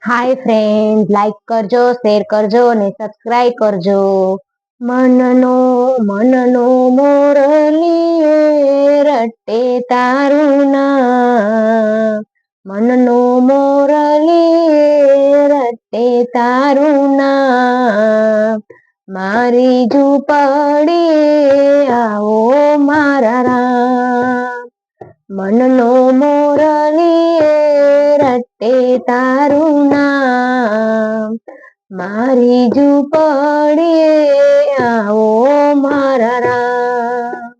હાય friend, like કરજો, share કરજો અને સબસ્ક્રાઇબ કરજો. મનનો મોરલીએ રટે તારું નામ. મનનો મોરલીએ રટે તારું નામ. મારી ઝૂંપડીએ આવો મારા રામ. મનનો મોરલીએ રટે તારું નામ. મારી ઝૂંપડીએ આવો મારા રામ.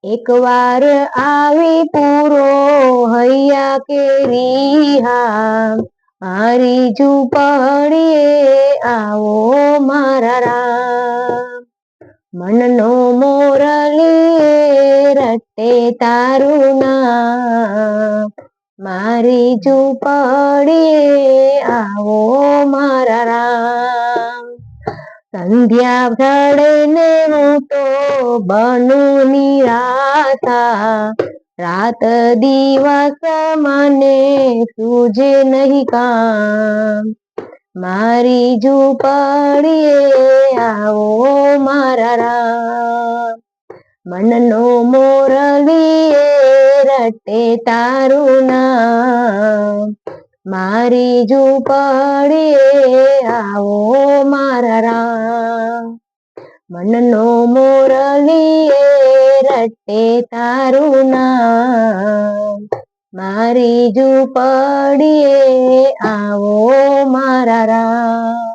એકવાર આવી પૂરો હૈયા કેરી હા. મારી ઝૂંપડીએ આવો મારા રામ. મનનો મોરલીએ રટે તારું નામ. મારી ઝૂંપડીએ આવો મારા રામ. સંધ્યા ઢળે ને હું તો બનું નિરાશા. રાત દિવસ મને સૂઝે નહીં કામ. મારી ઝૂંપડીએ આવો મારા રામ. મનનો મોરલીએ રટે તારું નામ. મારી ઝૂંપડીએ આવો મારા રામ. મનનો મોરલીએ રટે તારું નામ. મારી ઝૂંપડીએ આવો મારા રામ.